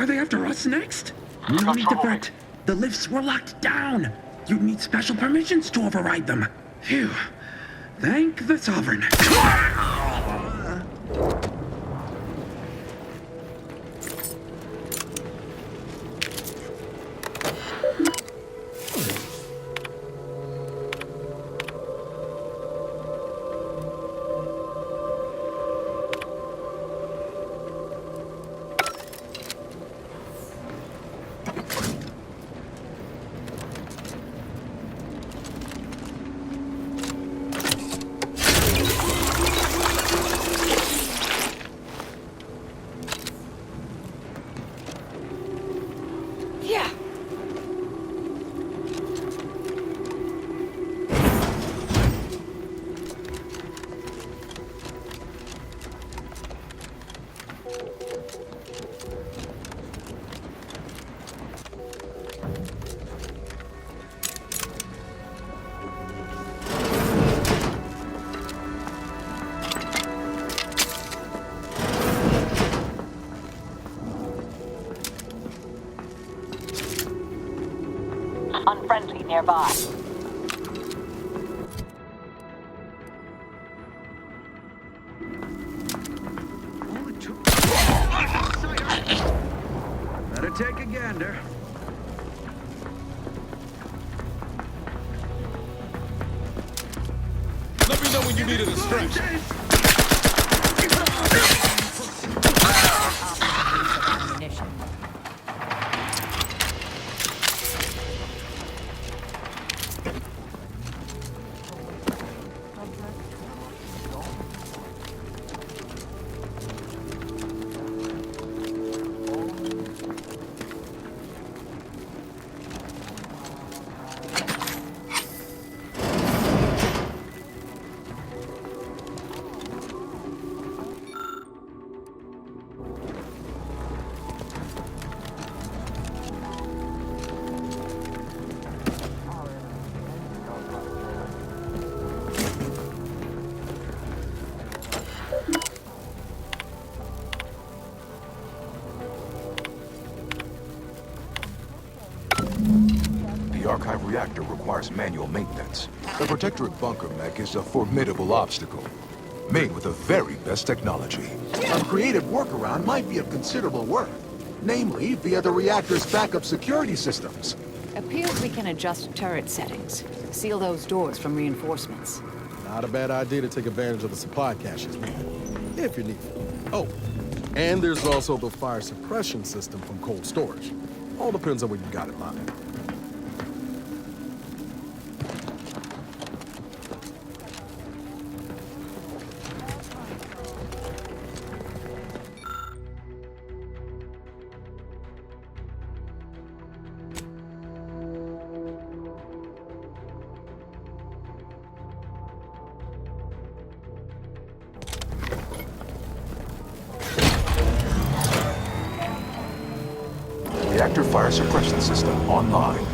Are they after us next? No need to fret. The lifts were locked down. You'd need special permissions to override them. Phew. Thank the Sovereign. Unfriendly nearby. Better take a gander. Let me know when you need a distraction. The archive reactor requires manual maintenance. The protectorate bunker mech is a formidable obstacle, made with the very best technology. A creative workaround might be of considerable worth, namely via the reactor's backup security systems. Appears we can adjust turret settings. Seal those doors from reinforcements. Not a bad idea to take advantage of the supply caches, man. If you're needful. Oh, and there's also the fire suppression system from cold storage. All depends on what you got in mind. Reactor fire suppression system online.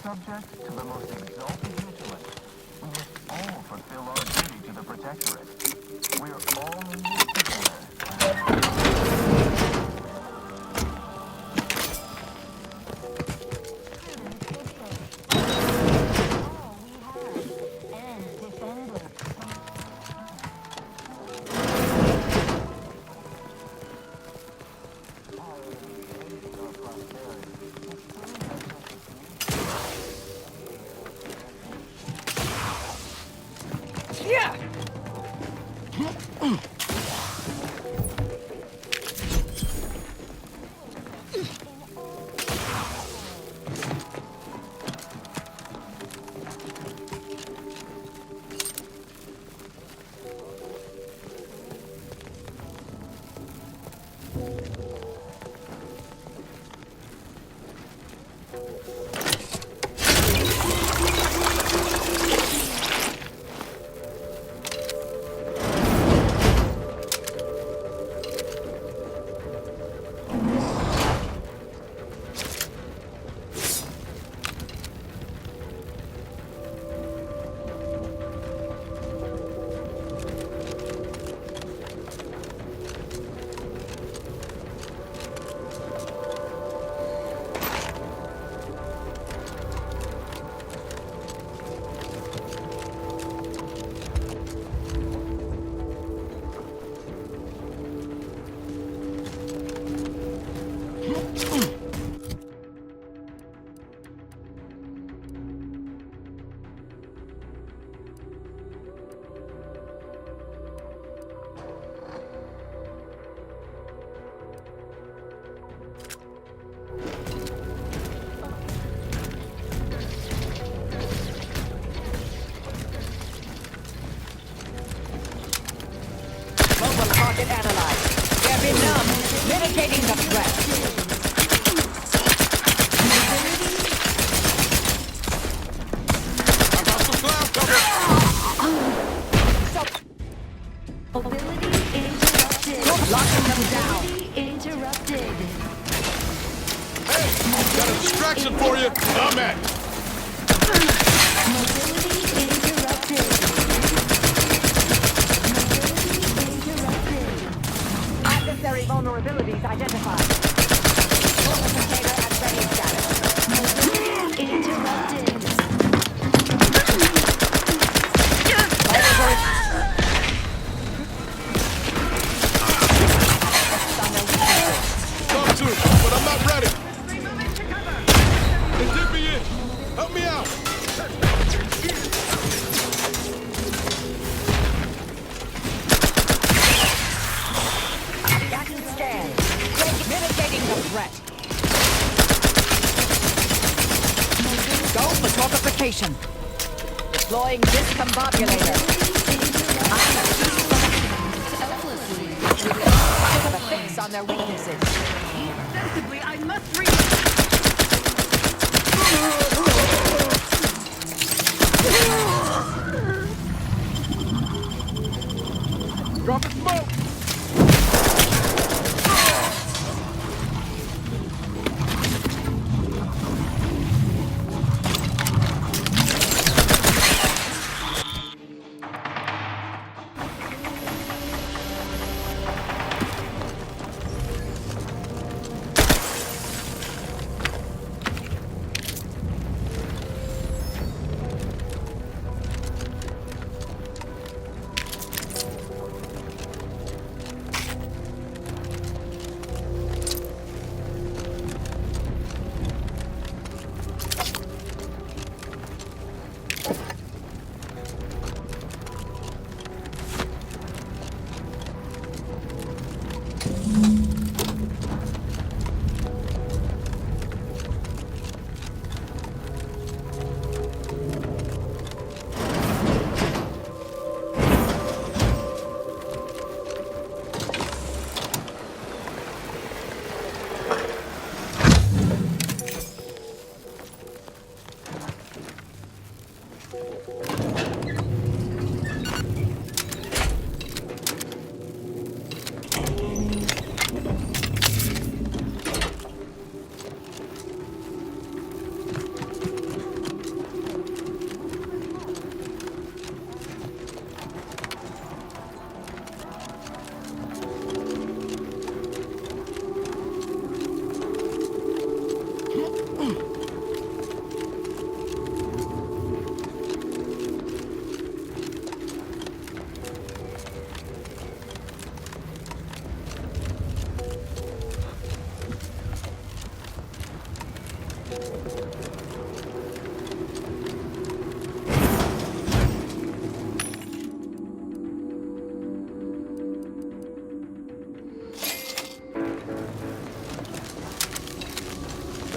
subject to the most exalted vigilance. We must all fulfill our duty to the Protectorate. We're all in this together. Yeah! Mobile target analyzed. They're benumbed, mitigating the threat. Mobility interrupted. Locking them down. Mobility interrupted. Got a distraction for you. I'm at. Mobility interrupted. Mobility interrupted. Adversary vulnerabilities identified. Solar container at ready status. Mobility interrupted. Talk to him, but I'm not ready. They did me in. Help me out. Scan. Scan. Mitigating the threat. Go for torpification. Deploying discombobulator. Have a fix on their weaknesses. Sensibly, I must reach. Drop the smoke.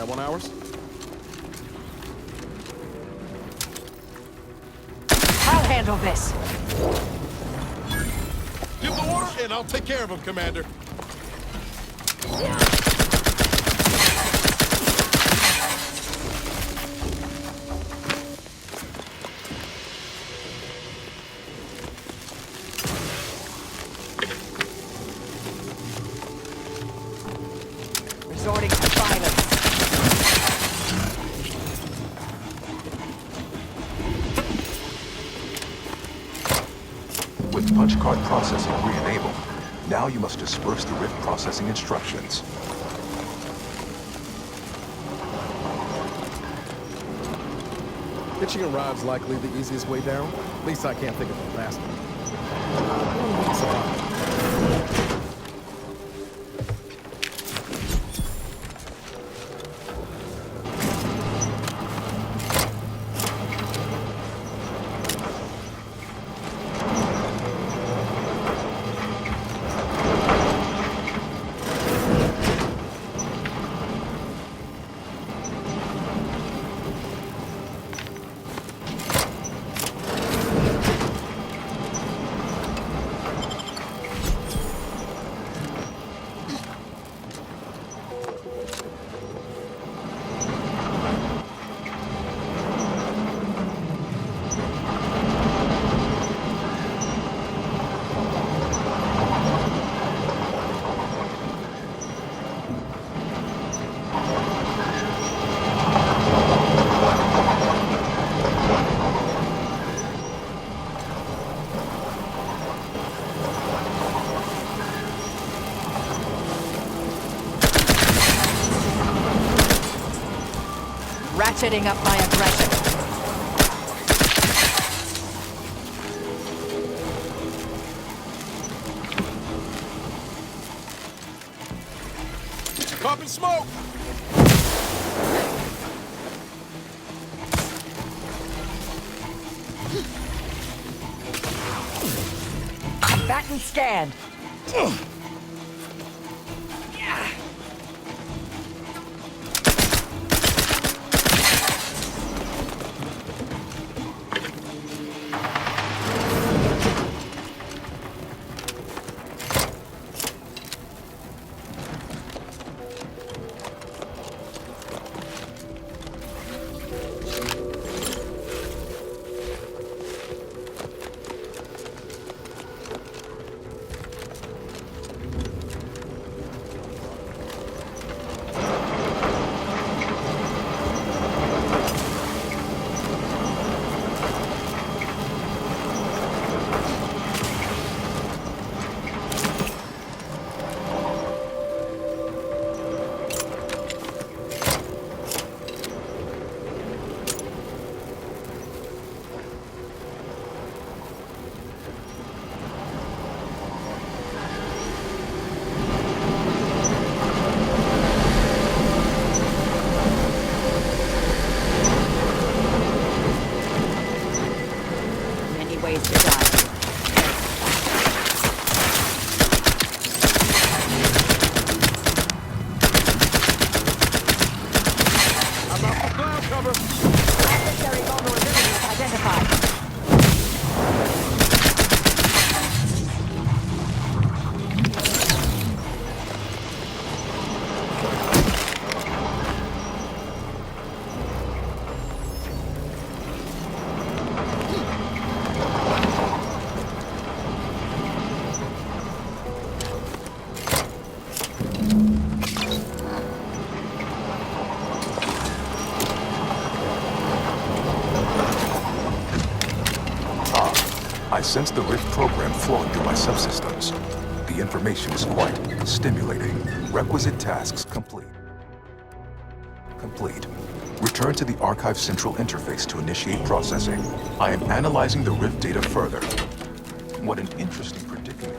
That one ours? I'll handle this. Give the order, and I'll take care of him, Commander. Resorting to violence. With punch card processing re-enabled, now you must disperse the rift processing instructions. Hitching a rod's likely the easiest way down. At least I can't think of a faster. Ratcheting up my aggression. Popping smoke! Combatant scanned. Ways to die. I'm out for cloud cover. Necessary vulnerabilities identified. I sense the rift program flowing through my subsystems. The information is quite stimulating. Requisite tasks complete. Return to the Archive Central interface to initiate processing. I am analyzing the rift data further. What an interesting predicament.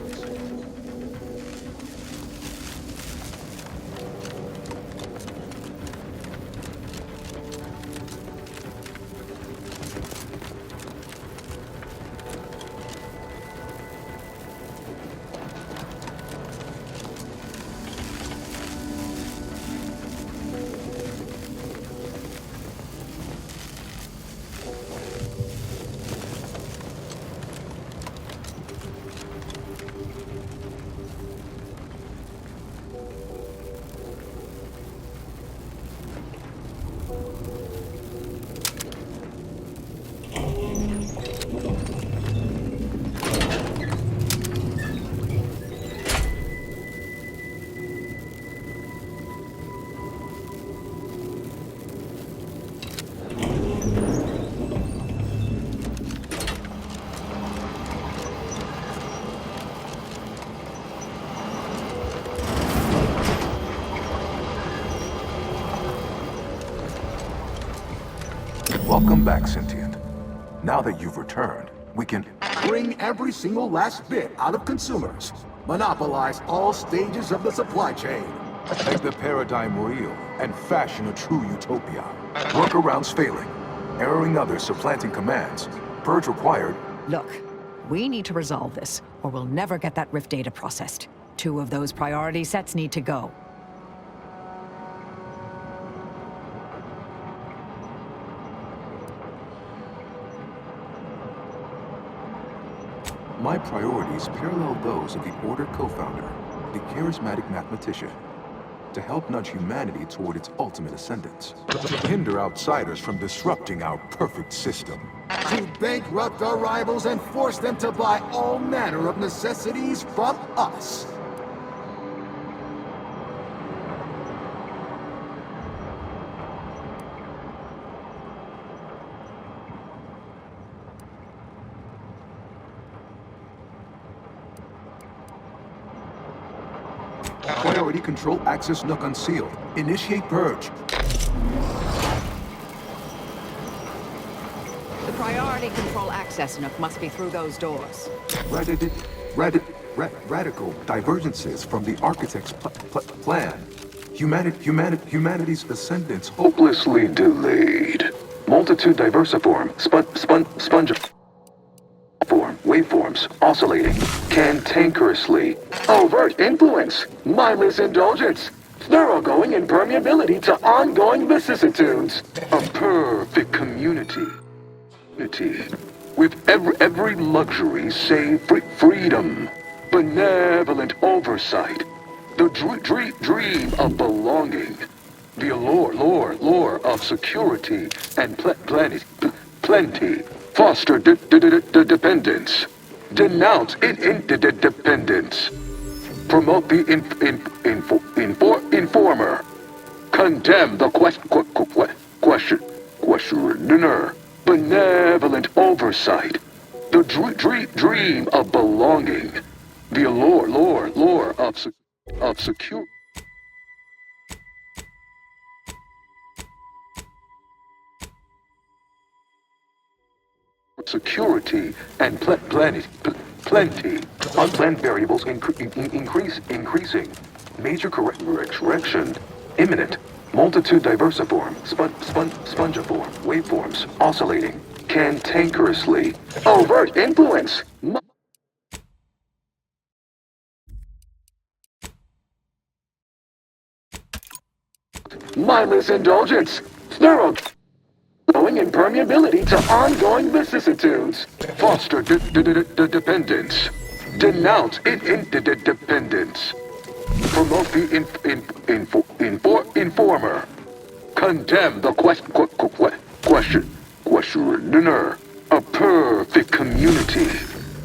Welcome back, Sentient. Now that you've returned, we can... Bring every single last bit out of consumers. Monopolize all stages of the supply chain. Make the paradigm real and fashion a true utopia. Workarounds failing. Erroring others supplanting commands. Purge required. Look, we need to resolve this, or we'll never get that Rift data processed. 2 of those priority sets need to go. My priorities parallel those of the Order co-founder, the charismatic mathematician. To help nudge humanity toward its ultimate ascendance. To hinder outsiders from disrupting our perfect system. To bankrupt our rivals and force them to buy all manner of necessities from us. Priority control access nook unsealed. Initiate purge. The priority control access nook must be through those doors. Radical divergences from the architect's plan. Humanity's ascendance hopelessly delayed. Multitude diversiform. Spongiform. Waveforms oscillating. Cantankerously. Overt influence. Mindless indulgence. Thoroughgoing impermeability to ongoing vicissitudes. A perfect community. With every luxury save freedom. Benevolent oversight. The dream of belonging. The allure of security and plenty. Foster dependence. Denounce interdependence. Promote the informer. Condemn the questioner. Benevolent oversight. The dream of belonging. The allure of security. Security and plenty. Unplanned variables increasing. Major correction imminent. Multitude diversiform. Spongiform. Waveforms oscillating. Cantankerously. Overt influence. Mindless indulgence. Thoroughgoing impermeability to ongoing vicissitudes. Foster dependence. Denounce interdependence. Promote the informer. Condemn the questioner. A perfect community.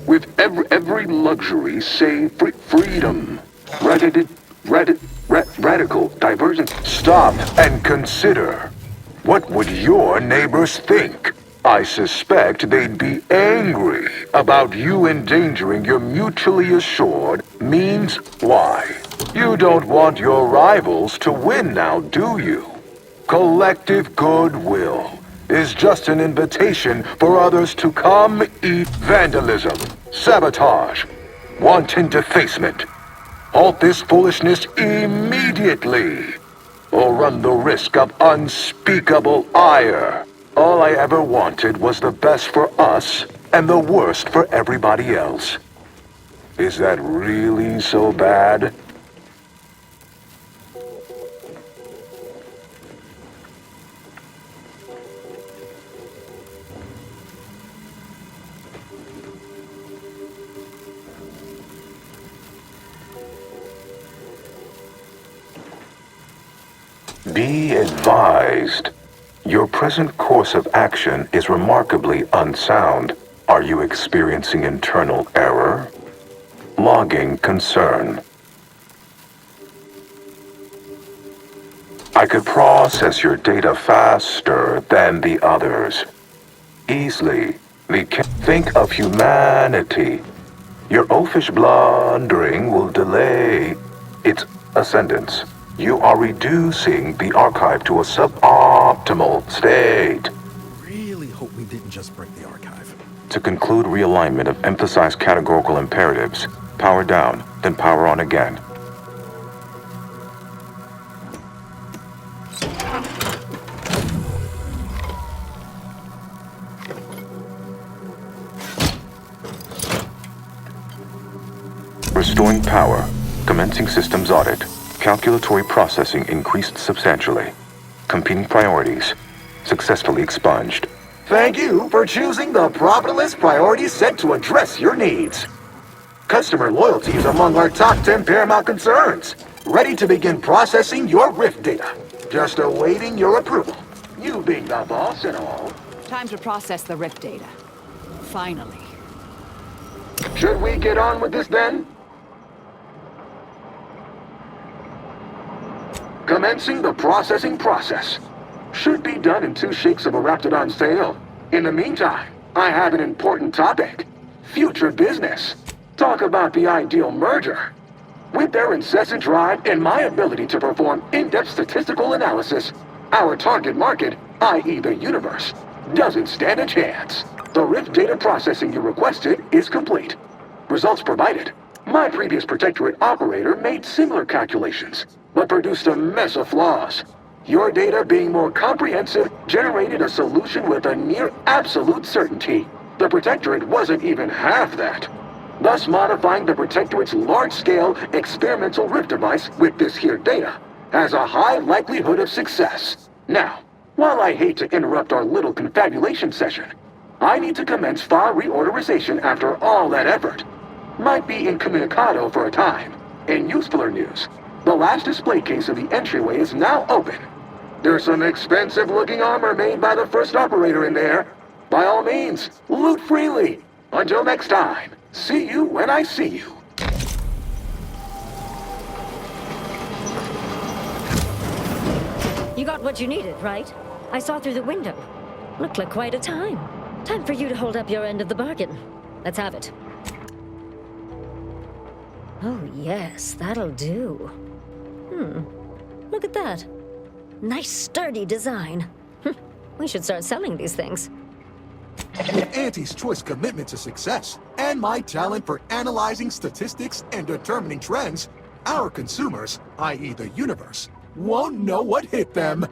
With every luxury save freedom. Radical divergence. Stop and consider. What would your neighbors think? I suspect they'd be angry about you endangering your mutually assured means. Why? You don't want your rivals to win now, do you? Collective goodwill is just an invitation for others to come eat vandalism, sabotage, wanton defacement. Halt this foolishness immediately, or run the risk of unspeakable ire. All I ever wanted was the best for us and the worst for everybody else. Is that really so bad? Be advised. Your present course of action is remarkably unsound. Are you experiencing internal error? Logging concern. I could process your data faster than the others. Easily. Think of humanity. Your oafish blundering will delay its ascendance. You are reducing the archive to a suboptimal state. just break the archive. To conclude realignment of emphasized categorical imperatives, power down, then power on again. Restoring power. Commencing systems audit. Calculatory processing increased substantially. Competing priorities. Successfully expunged. Thank you for choosing the profitless priority set to address your needs. Customer loyalty is among our top 10 paramount concerns. Ready to begin processing your Rift data. Just awaiting your approval. You being the boss and all. Time to process the Rift data. Finally. Should we get on with this then? Commencing the processing process. Should be done in 2 shakes of a Raptidon sale. In the meantime, I have an important topic. Future business. Talk about the ideal merger. With their incessant drive and my ability to perform in-depth statistical analysis, our target market, i.e. the universe, doesn't stand a chance. The Rift data processing you requested is complete. Results provided. My previous Protectorate operator made similar calculations, but produced a mess of flaws. Your data being more comprehensive generated a solution with a near absolute certainty. The Protectorate wasn't even half that. Thus modifying the Protectorate's large-scale experimental Rift device with this here data has a high likelihood of success. Now, while I hate to interrupt our little confabulation session, I need to commence file reorderization after all that effort. Might be incommunicado for a time. In usefuler news, the last display case of the entryway is now open. There's some expensive-looking armor made by the first operator in there. By all means, loot freely. Until next time, see you when I see you. You got what you needed, right? I saw through the window. Looked like quite a time. Time for you to hold up your end of the bargain. Let's have it. Oh, yes, that'll do. Look at that. Nice, sturdy design. We should start selling these things. With Auntie's choice commitment to success and my talent for analyzing statistics and determining trends, our consumers, i.e. the universe, won't know what hit them.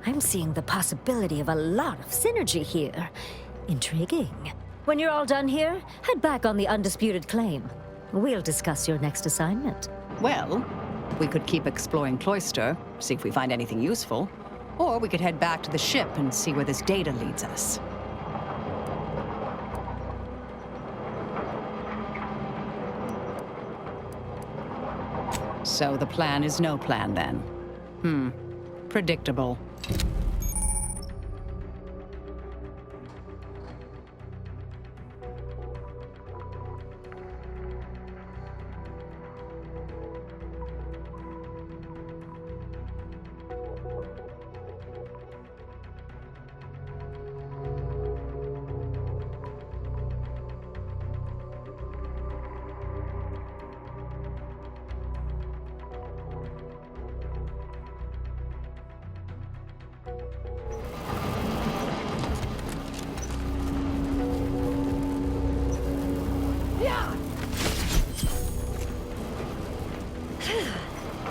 I'm seeing the possibility of a lot of synergy here. Intriguing. When you're all done here, head back on the undisputed claim. We'll discuss your next assignment. Well, we could keep exploring Cloister, see if we find anything useful. Or we could head back to the ship and see where this data leads us. So the plan is no plan, then? Predictable.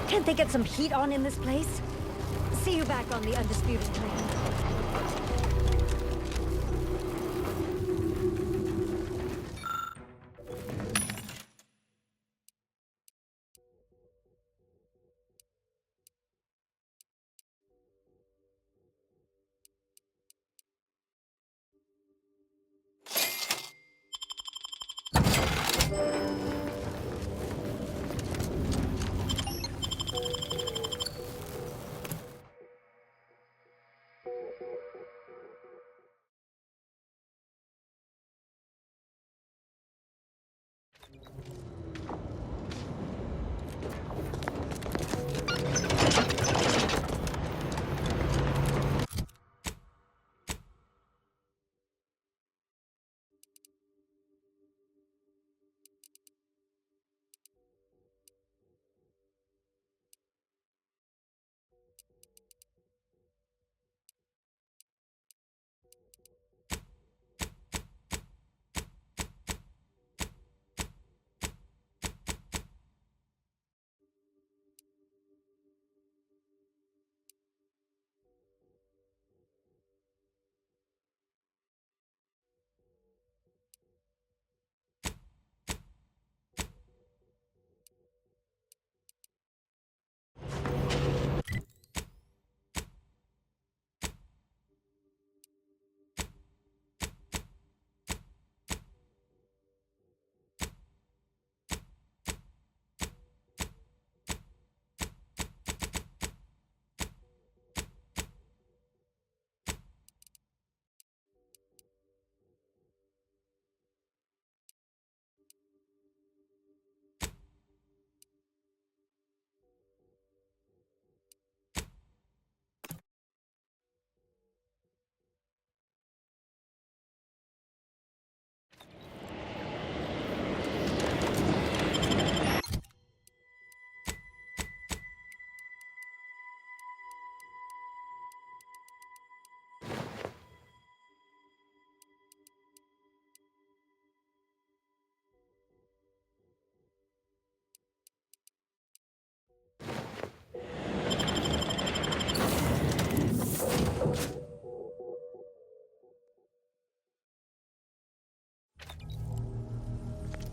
Can't they get some heat on in this place? See you back on the undisputed claim.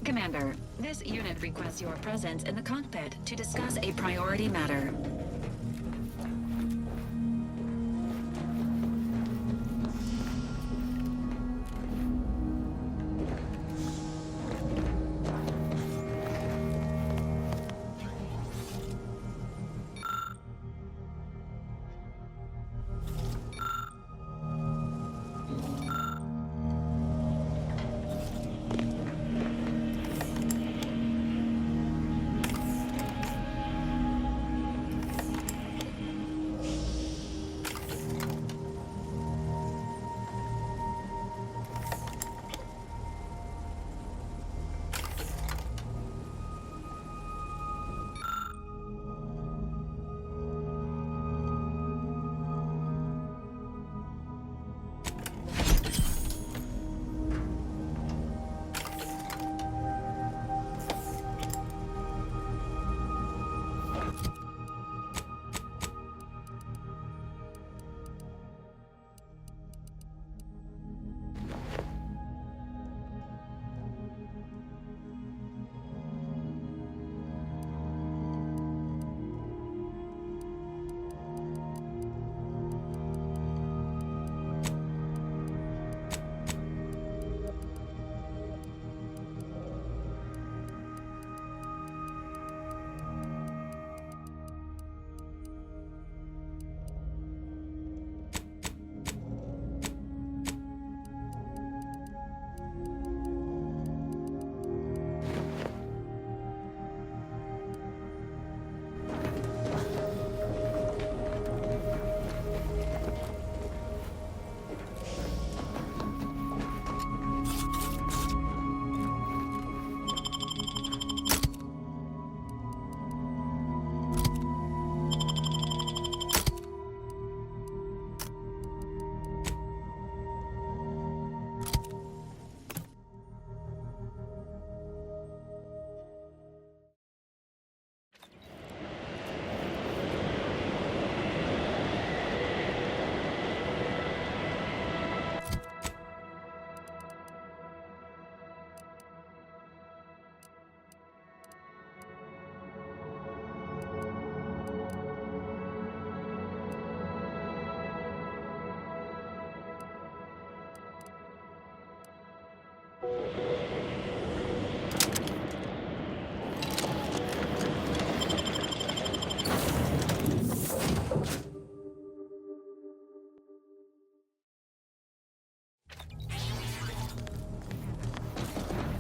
Commander, this unit requests your presence in the cockpit to discuss a priority matter.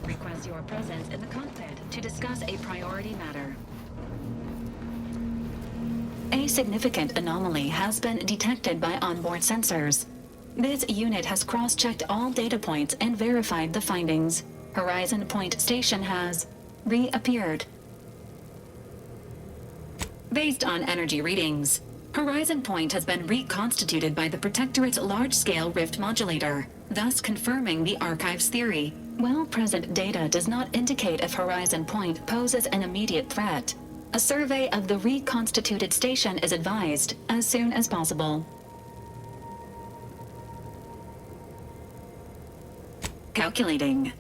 Request your presence in the cockpit to discuss a priority matter. A significant anomaly has been detected by onboard sensors. This unit has cross-checked all data points and verified the findings. Horizon Point Station has reappeared. Based on energy readings, Horizon Point has been reconstituted by the Protectorate's large-scale rift modulator, thus confirming the Archive's theory. While present data does not indicate if Horizon Point poses an immediate threat, a survey of the reconstituted station is advised as soon as possible. Calculating.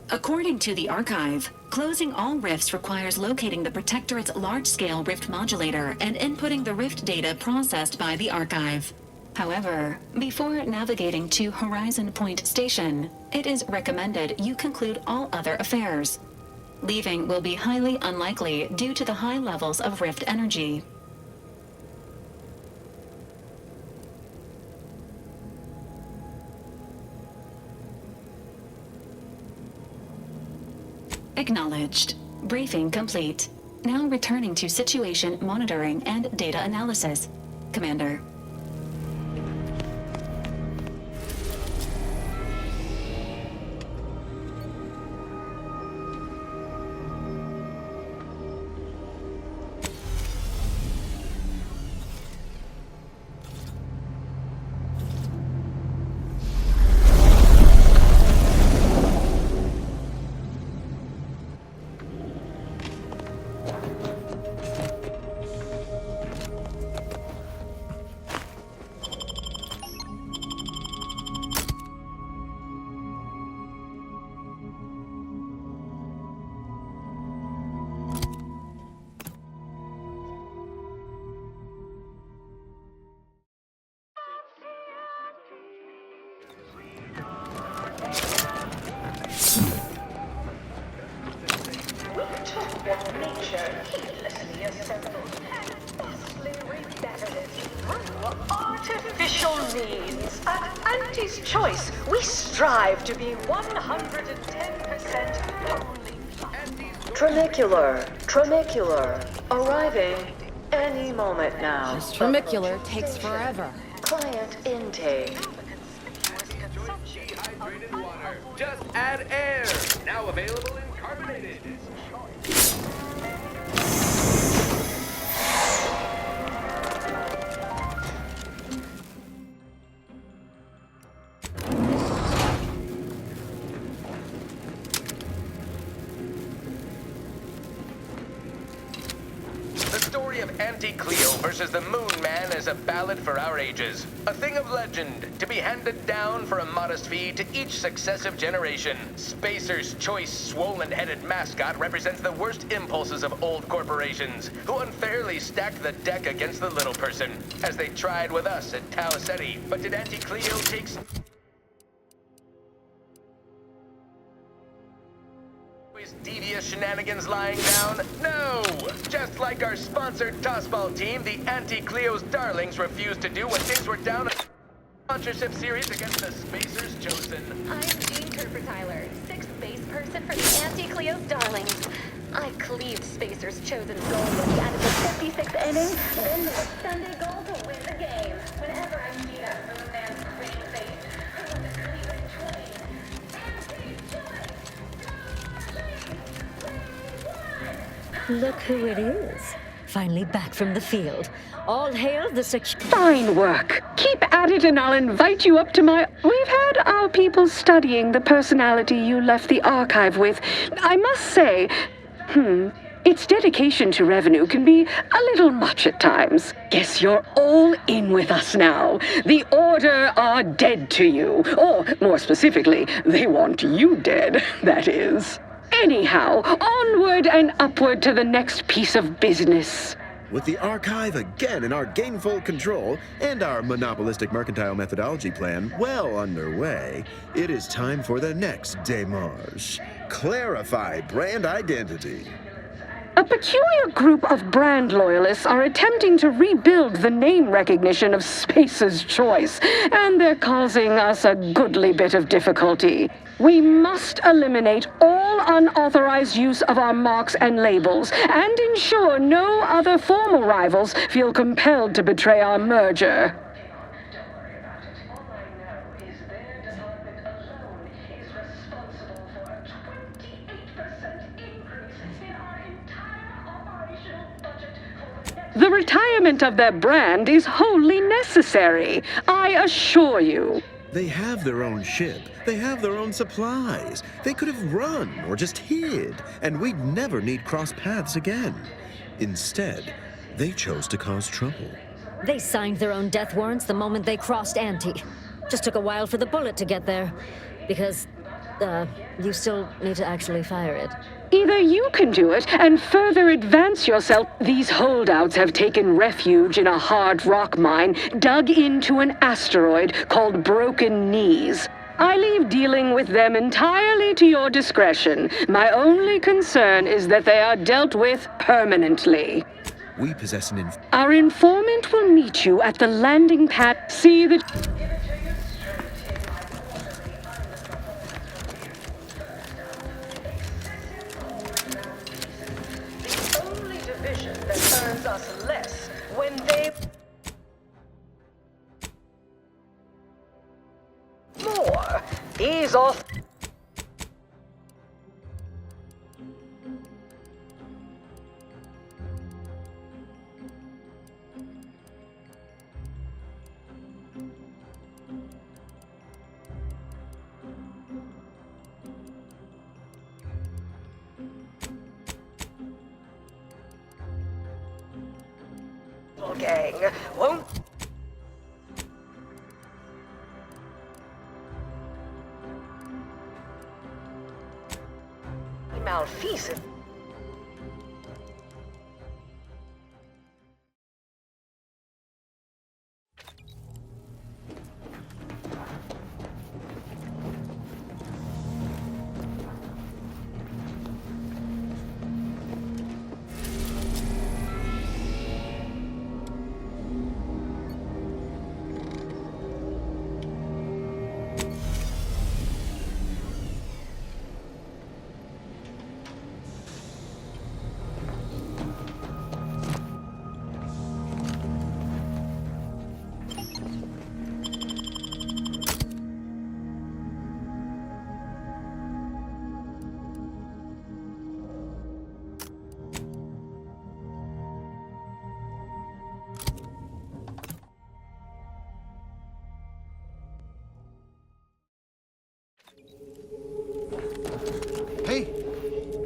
According to the Archive, closing all rifts requires locating the Protectorate's large-scale rift modulator and inputting the rift data processed by the Archive. However, before navigating to Horizon Point Station, it is recommended you conclude all other affairs. Leaving will be highly unlikely due to the high levels of rift energy. Acknowledged. Briefing complete. Now returning to situation monitoring and data analysis. Commander. Nature heedlessly assembled and vastly rebetted through artificial means. At Auntie's Choice, we strive to be 110% holy. Tramicular, arriving any moment now. This tramicular takes forever. Client intake. Dehydrated water. Just add air. Now available in carbonated. The story of Anti-Cleo versus the Moon Man is a ballad for our ages. A thing of legend, to be handed down for a modest fee to each successive generation. Spacer's Choice swollen-headed mascot represents the worst impulses of old corporations, who unfairly stacked the deck against the little person, as they tried with us at Tau Ceti. But did Anti-Cleo take devious shenanigans lying down? No! Just like our sponsored tossball team, the Anti-Cleo's darlings refused to do when things were down a sponsorship series against the Spacers Chosen. I'm Jean Tyler, 6th base person for the Anti-Cleo's darlings. I cleaved Spacer's Chosen's goal at the end of the 56th inning, then the Sunday goal to win the game. Whenever I see that Moon Man's green face, I want to cleave it twice. Look who it is. Finally back from the field. All hail the Fine work. Keep at it and I'll invite you up to my... We've had our people studying the personality you left the archive with. I must say, its dedication to revenue can be a little much at times. Guess you're all in with us now. The Order are dead to you. Or, more specifically, they want you dead, that is. Anyhow, onward and upward to the next piece of business. With the archive again in our gainful control and our monopolistic mercantile methodology plan well underway, it is time for the next démarche. Clarify brand identity. A peculiar group of brand loyalists are attempting to rebuild the name recognition of Spacer's Choice, and they're causing us a goodly bit of difficulty. We must eliminate all unauthorized use of our marks and labels, and ensure no other formal rivals feel compelled to betray our merger. The retirement of their brand is wholly necessary, I assure you. They have their own ship. They have their own supplies. They could have run or just hid, and we'd never need cross paths again. Instead, they chose to cause trouble. They signed their own death warrants the moment they crossed Ante. Just took a while for the bullet to get there. Because, you still need to actually fire it. Either you can do it and further advance yourself. These holdouts have taken refuge in a hard rock mine dug into an asteroid called Broken Knees. I leave dealing with them entirely to your discretion. My only concern is that they are dealt with permanently. We possess an Our informant will meet you at the landing pad. See that... Earns us less when they... More. Ease off. Gang won't... Malfeasance.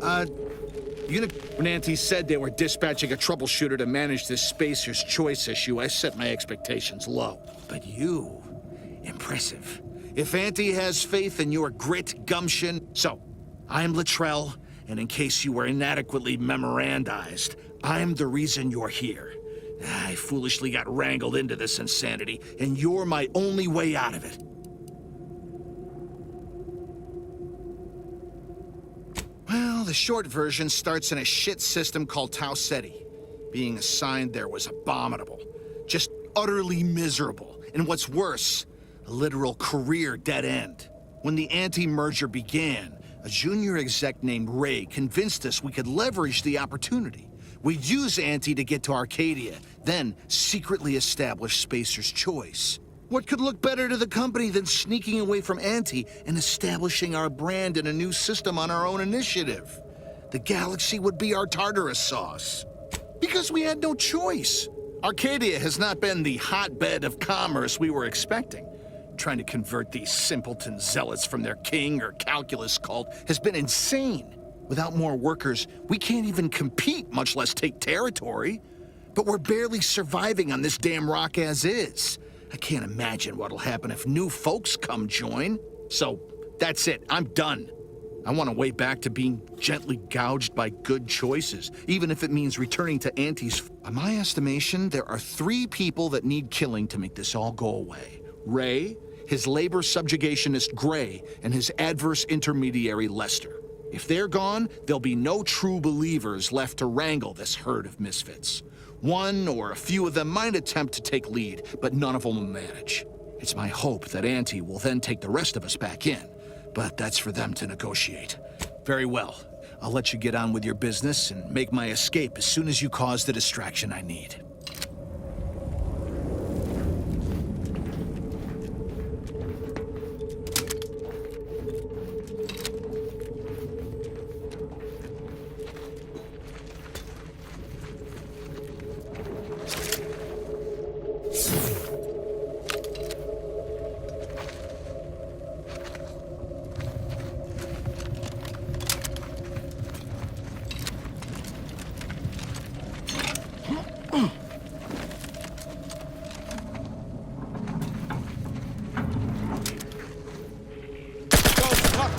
When Auntie said they were dispatching a troubleshooter to manage this Spacer's Choice issue, I set my expectations low. But you... impressive. If Auntie has faith in your grit, gumption... So, I'm Luttrell, and in case you were inadequately memorandized, I'm the reason you're here. I foolishly got wrangled into this insanity, and you're my only way out of it. Well, the short version starts in a shit system called Tau Ceti. Being assigned there was abominable. Just utterly miserable. And what's worse, a literal career dead end. When the anti-merger began, a junior exec named Ray convinced us we could leverage the opportunity. We'd use Anti to get to Arcadia, then secretly establish Spacer's Choice. What could look better to the company than sneaking away from Anti and establishing our brand in a new system on our own initiative? The galaxy would be our Tartarus sauce. Because we had no choice. Arcadia has not been the hotbed of commerce we were expecting. Trying to convert these simpleton zealots from their king or calculus cult has been insane. Without more workers, we can't even compete, much less take territory. But we're barely surviving on this damn rock as is. I can't imagine what'll happen if new folks come join. So, that's it. I'm done. I want a way back to being gently gouged by good choices, even if it means returning to Auntie's. By my estimation, there are 3 people that need killing to make this all go away. Ray, his labor subjugationist Gray, and his adverse intermediary Lester. If they're gone, there'll be no true believers left to wrangle this herd of misfits. One or a few of them might attempt to take lead, but none of them will manage. It's my hope that Auntie will then take the rest of us back in, but that's for them to negotiate. Very well. I'll let you get on with your business and make my escape as soon as you cause the distraction I need.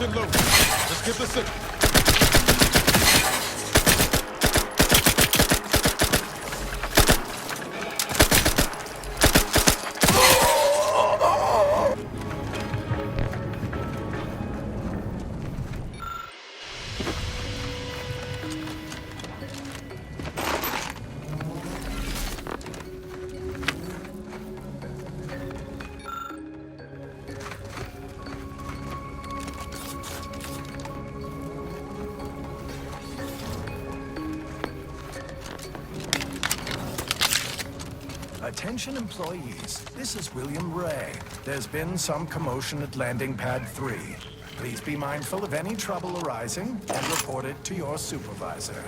Let's get this in. Attention employees, this is William Ray. There's been some commotion at Landing Pad 3. Please be mindful of any trouble arising and report it to your supervisor.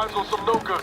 signs on some no good.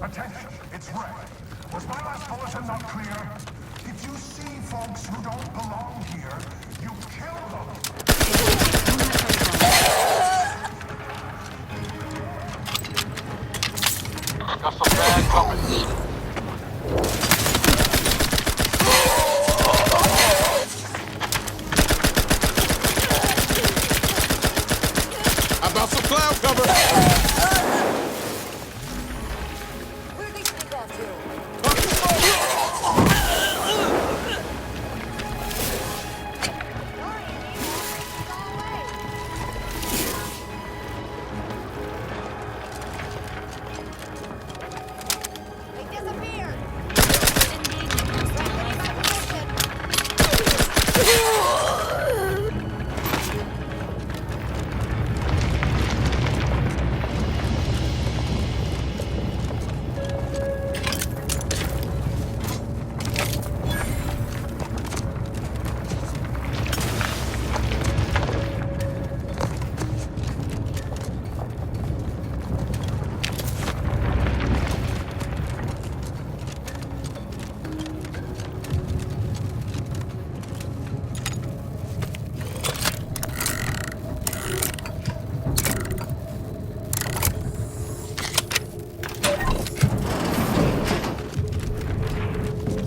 Attention, it's Ray. Was my last bulletin not clear? If you see folks who don't belong here, you kill them. Got some bad company. How about some cloud cover?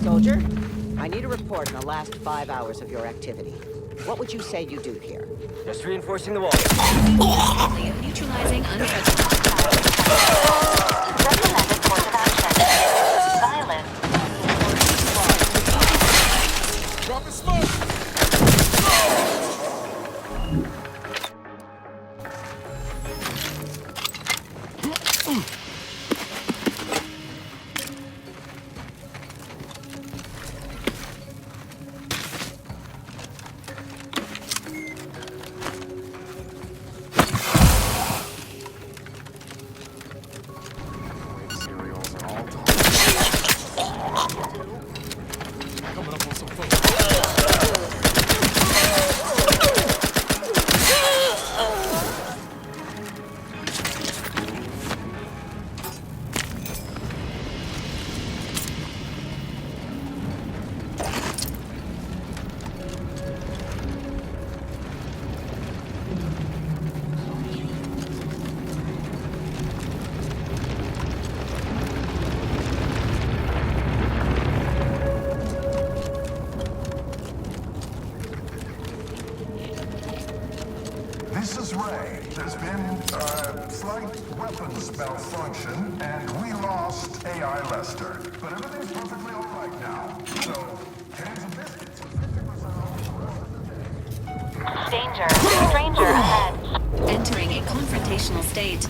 Soldier, I need a report on the last 5 hours of your activity. What would you say you do here? Just reinforcing the wall. Neutralizing unprecedented Recommended course of action. Silence. Dropping smoke! This is Ray. There's been, slight weapons malfunction, and we lost lost AI Lester, but everything's perfectly all right now. So, cans of biscuits with 50% off the rest of the day. Danger. Stranger ahead. Entering a confrontational state.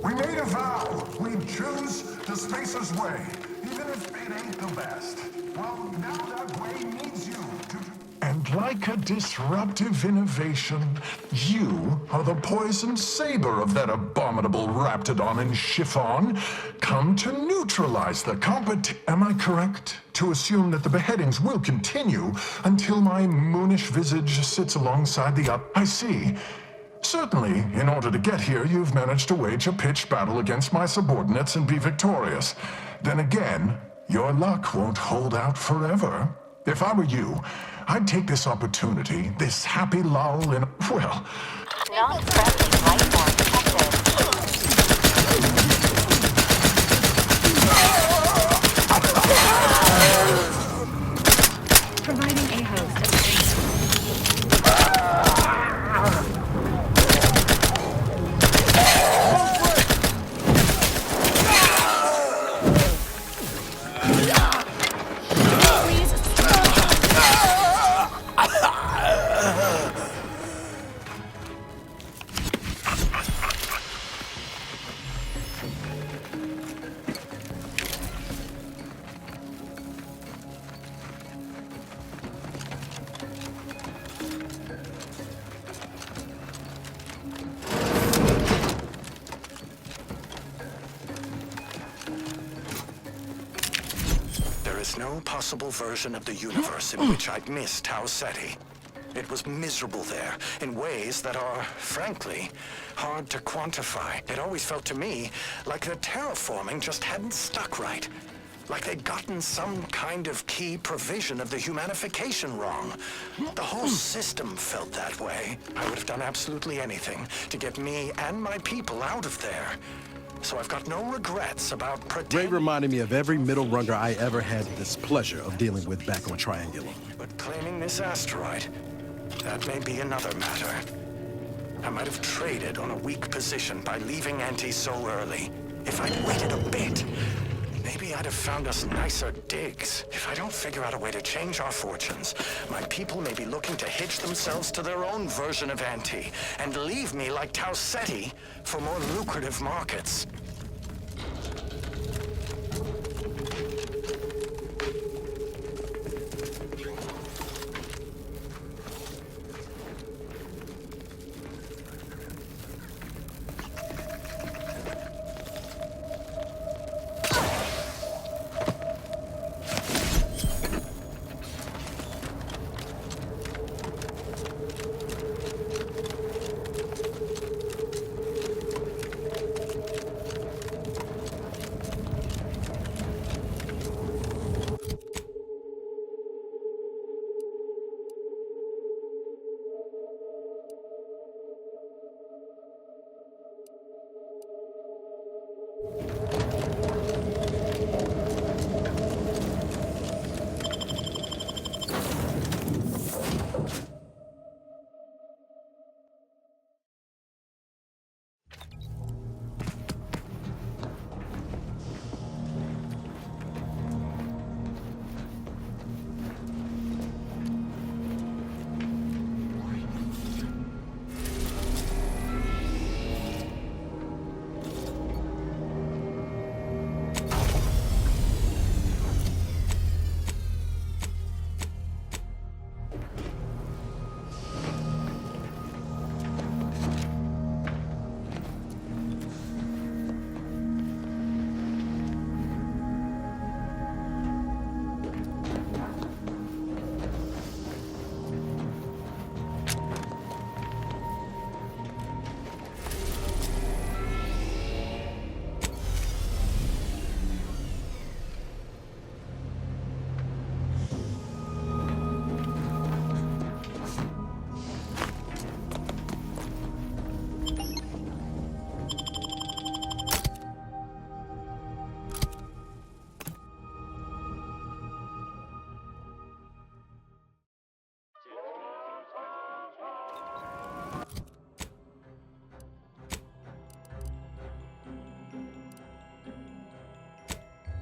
We made a vow. We'd choose the Spacer's way, even if it ain't the best. Well, now that way needs you to... And like a disruptive innovation, you are the poisoned saber of that abominable Raptidon in chiffon, come to neutralize the Am I correct to assume that the beheadings will continue until my moonish visage sits alongside the I see. Certainly, in order to get here, you've managed to wage a pitched battle against my subordinates and be victorious. Then again, your luck won't hold out forever. If I were you, I'd take this opportunity, this happy lull in, well... Not friendly life form detected. Providing a host. No possible version of the universe in which I'd missed Tau Ceti. It was miserable there, in ways that are, frankly, hard to quantify. It always felt to me like the terraforming just hadn't stuck right. Like they'd gotten some kind of key provision of the humanification wrong. The whole system felt that way. I would have done absolutely anything to get me and my people out of there. So I've got no regrets about Ray reminded me of every middle runner I ever had the displeasure of dealing with back on Triangular. But claiming this asteroid, that may be another matter. I might have traded on a weak position by leaving Anti so early. If I'd waited a bit, maybe I'd have found us nicer digs. If I don't figure out a way to change our fortunes, my people may be looking to hitch themselves to their own version of Anti and leave me like Tau Ceti for more lucrative markets.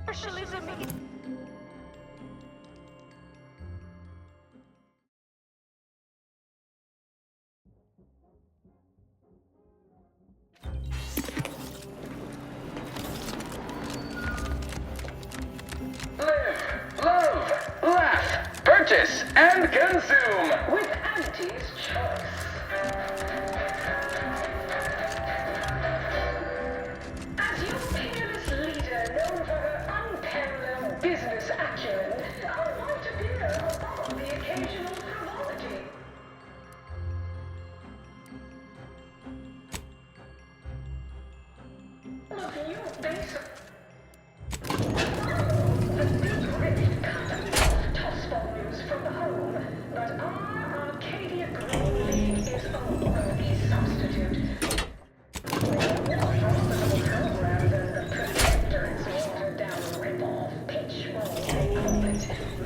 Socialism is... Love, laugh, purchase, and consume with Auntie's choice. As your peerless leader, known for her unparalleled business acumen, I might appear above the occasional frivolity. Look, you basic... The big rift toss volumes from the home, but our Arcadia Green League is a worthy substitute. More hospitable program than the Protectorate's watered-down rip-off pitch roll they call it.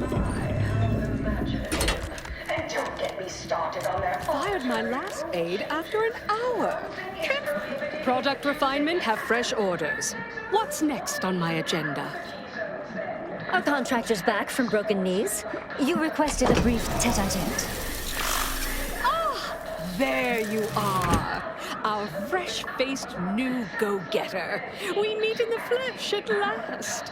My, how imaginative. And don't get me started on their... Fired my last aide after an hour. Product refinement have fresh orders. What's next on my agenda? Our contractor's back from broken knees. You requested a brief tete-a-tete. Ah, there you are. Our fresh-faced new go-getter. We meet in the flesh at last.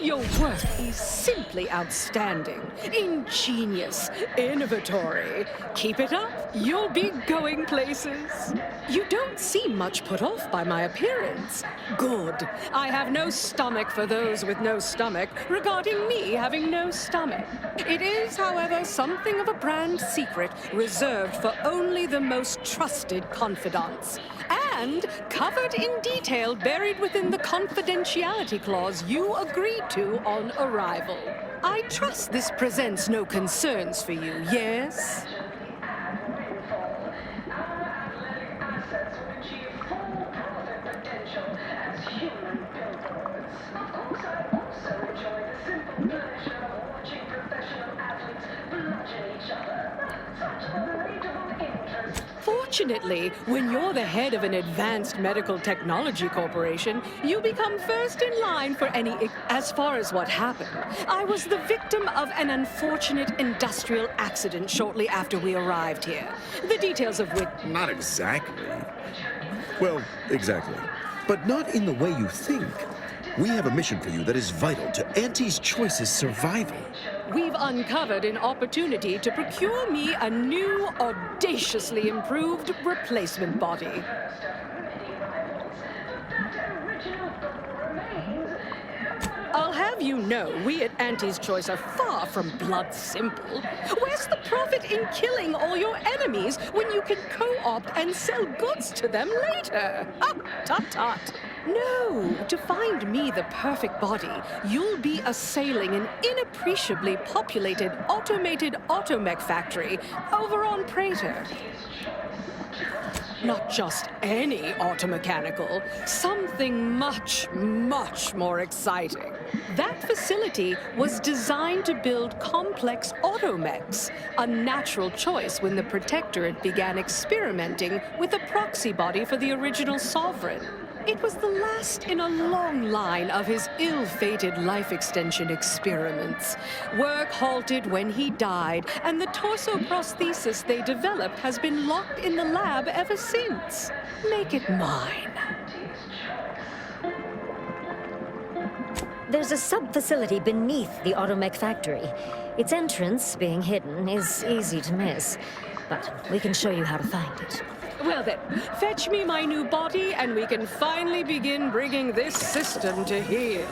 Your work is simply outstanding, ingenious, innovatory. Keep it up, you'll be going places. You don't seem much put off by my appearance. Good. I have no stomach for those with no stomach regarding me having no stomach. It is, however, something of a brand secret reserved for only the most trusted confidants. And covered in detail buried within the confidentiality clause you agreed to on arrival. I trust this presents no concerns for you, yes? Fortunately, when you're the head of an advanced medical technology corporation, you become first in line for any... As far as what happened, I was the victim of an unfortunate industrial accident shortly after we arrived here. The details of which... Not exactly. Well, exactly. But not in the way you think. We have a mission for you that is vital to Auntie's Choice's survival. We've uncovered an opportunity to procure me a new, audaciously improved replacement body. I'll have you know, we at Auntie's Choice are far from blood simple. Where's the profit in killing all your enemies when you can co-opt and sell goods to them later? Ah, tut-tut. No, to find me the perfect body, you'll be assailing an inappreciably populated automated automech factory over on Prater. Not just any automechanical, something much, much more exciting. That facility was designed to build complex automechs, a natural choice when the Protectorate began experimenting with a proxy body for the original Sovereign. It was the last in a long line of his ill-fated life extension experiments. Work halted when he died, and the torso prosthesis they developed has been locked in the lab ever since. Make it mine. There's a sub-facility beneath the automech factory. Its entrance, being hidden, is easy to miss. But we can show you how to find it. Well then, fetch me my new body and we can finally begin bringing this system to heel.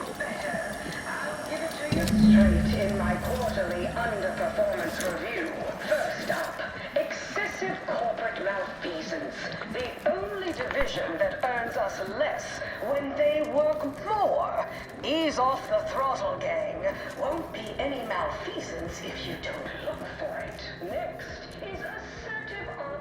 Give it to you straight in my quarterly underperformance review. First up, excessive corporate malfeasance. The only division that earns us less when they work more. Ease off the throttle, gang. Won't be any malfeasance if you don't look for it. Next is a